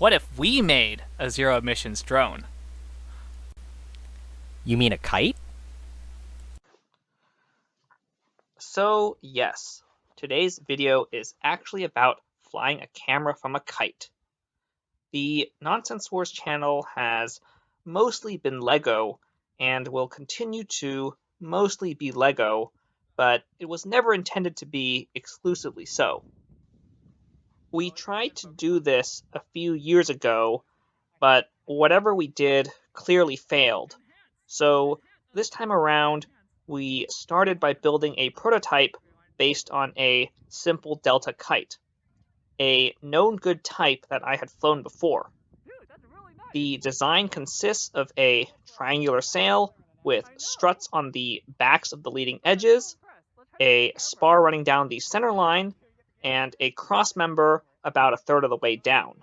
What if we made a zero emissions drone? You mean a kite? So yes, today's video is actually about flying a camera from a kite. The Nonsense Wars channel has mostly been LEGO and will continue to mostly be LEGO, but it was never intended to be exclusively so. We tried to do this a few years ago, but whatever we did clearly failed. So this time around, we started by building a prototype based on a simple Delta kite, a known good type that I had flown before. The design consists of a triangular sail with struts on the backs of the leading edges, a spar running down the center line, and a cross member about a third of the way down.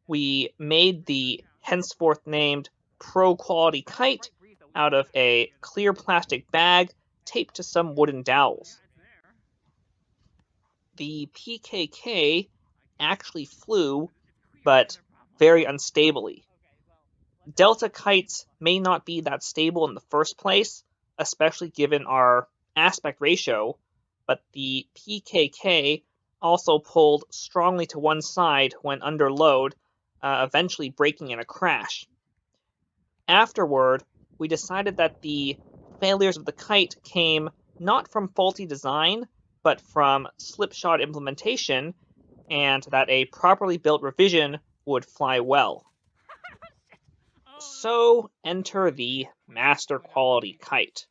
We made the henceforth named Pro Quality kite out of a clear plastic bag taped to some wooden dowels. The PKK actually flew, but very unstably. Delta kites may not be that stable in the first place, especially given our aspect ratio, but the PKK also pulled strongly to one side when under load, eventually breaking in a crash. Afterward, we decided that the failures of the kite came not from faulty design, but from slipshod implementation, and that a properly built revision would fly well. So enter the master quality kite.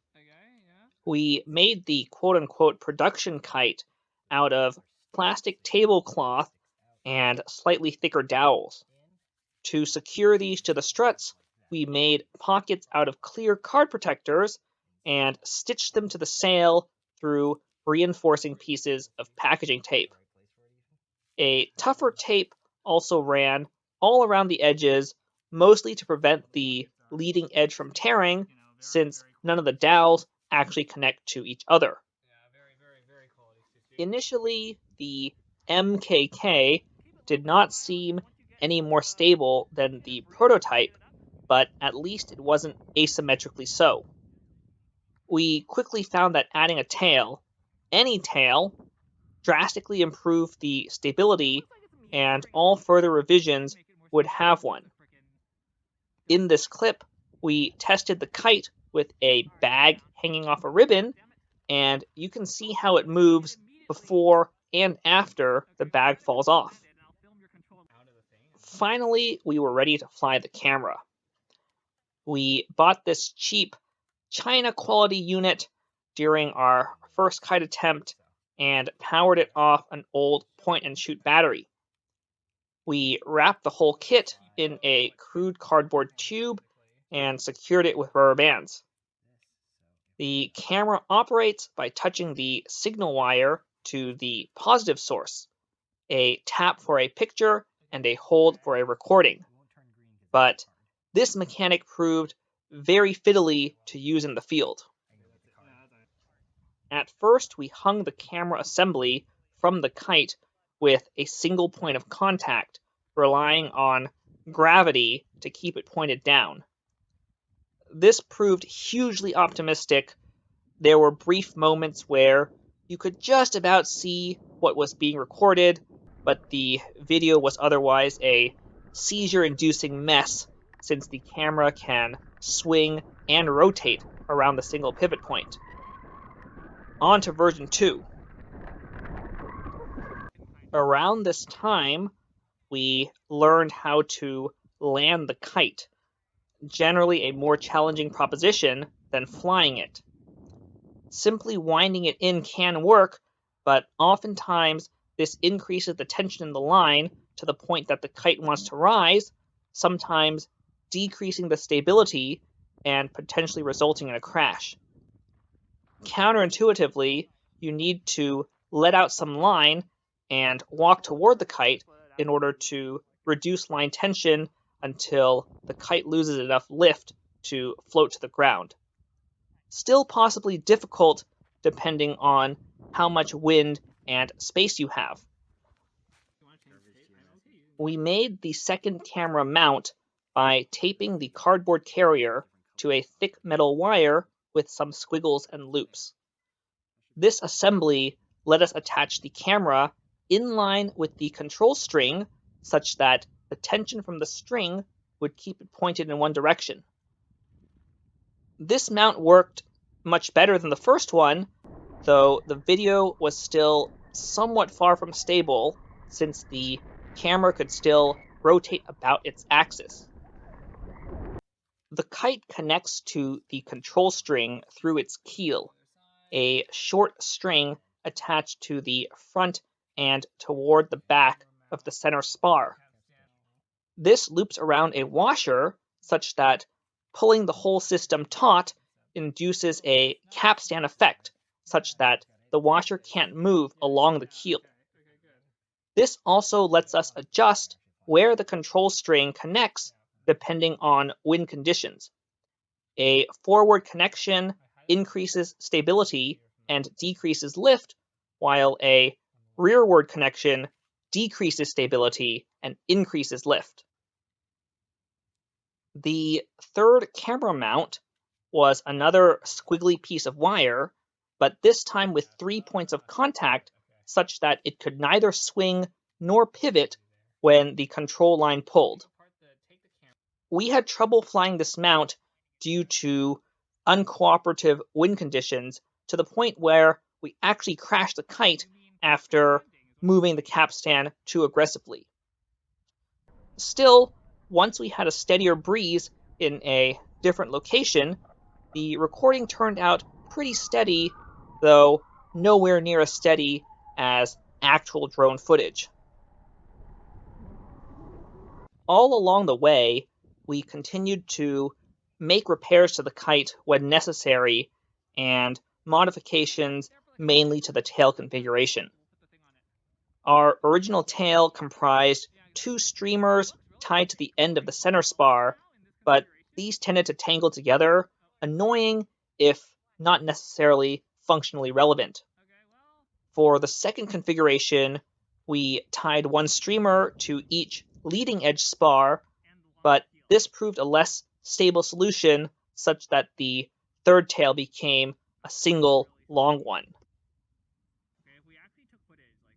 We made the quote-unquote production kite out of plastic tablecloth and slightly thicker dowels. To secure these to the struts, we made pockets out of clear card protectors and stitched them to the sail through reinforcing pieces of packaging tape. A tougher tape also ran all around the edges, mostly to prevent the leading edge from tearing, since none of the dowels actually connect to each other. Initially, the MKK did not seem any more stable than the prototype, but at least it wasn't asymmetrically so. We quickly found that adding a tail, any tail, drastically improved the stability, and all further revisions would have one. In this clip, we tested the kite with a bag hanging off a ribbon, and you can see how it moves before and after the bag falls off. Finally, we were ready to fly the camera. We bought this cheap China quality unit during our first kite attempt and powered it off an old point-and-shoot battery. We wrapped the whole kit in a crude cardboard tube and secured it with rubber bands. The camera operates by touching the signal wire to the positive source, a tap for a picture and a hold for a recording. But this mechanic proved very fiddly to use in the field. At first, we hung the camera assembly from the kite with a single point of contact, relying on gravity to keep it pointed down. This proved hugely optimistic. There were brief moments where you could just about see what was being recorded, but the video was otherwise a seizure-inducing mess since the camera can swing and rotate around the single pivot point. On to version 2. Around this time, we learned how to land the kite, generally a more challenging proposition than flying it. Simply winding it in can work, but oftentimes this increases the tension in the line to the point that the kite wants to rise, sometimes decreasing the stability and potentially resulting in a crash. Counterintuitively, you need to let out some line and walk toward the kite in order to reduce line tension until the kite loses enough lift to float to the ground. Still possibly difficult depending on how much wind and space you have. We made the second camera mount by taping the cardboard carrier to a thick metal wire with some squiggles and loops. This assembly let us attach the camera in line with the control string such that the tension from the string would keep it pointed in one direction. This mount worked much better than the first one, though the video was still somewhat far from stable since the camera could still rotate about its axis. The kite connects to the control string through its keel, a short string attached to the front and toward the back of the center spar. This loops around a washer such that pulling the whole system taut induces a capstan effect such that the washer can't move along the keel. This also lets us adjust where the control string connects depending on wind conditions. A forward connection increases stability and decreases lift, while a rearward connection decreases stability and increases lift. The third camera mount was another squiggly piece of wire, but this time with 3 points of contact such that it could neither swing nor pivot when the control line pulled. We had trouble flying this mount due to uncooperative wind conditions to the point where we actually crashed the kite after moving the capstan too aggressively. Still, once we had a steadier breeze in a different location, the recording turned out pretty steady, though nowhere near as steady as actual drone footage. All along the way, we continued to make repairs to the kite when necessary and modifications mainly to the tail configuration. Our original tail comprised 2 streamers tied to the end of the center spar, but these tended to tangle together, annoying if not necessarily functionally relevant. For the second configuration, we tied 1 streamer to each leading edge spar, but this proved a less stable solution such that the third tail became a single long one.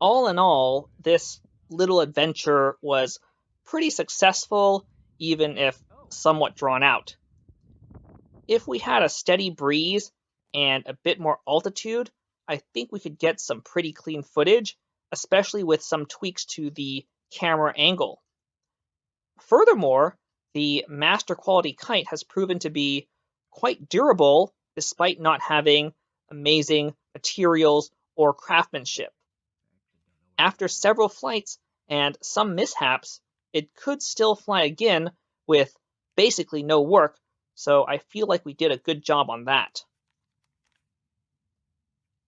All in all, this little adventure was pretty successful, even if somewhat drawn out. If we had a steady breeze and a bit more altitude, I think we could get some pretty clean footage, especially with some tweaks to the camera angle. Furthermore, the Master Quality kite has proven to be quite durable despite not having amazing materials or craftsmanship. After several flights and some mishaps, it could still fly again with basically no work, so I feel like we did a good job on that.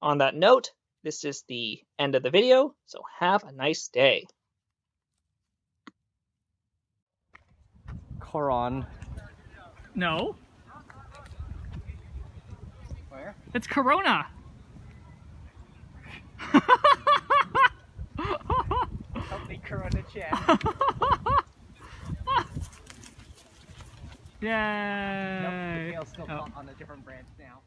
On that note, this is the end of the video, so have a nice day. Coron. No, Where? it's Corona. Help me, Corona chat. Yay! Nope, the tail's still Oh. on a different branch now.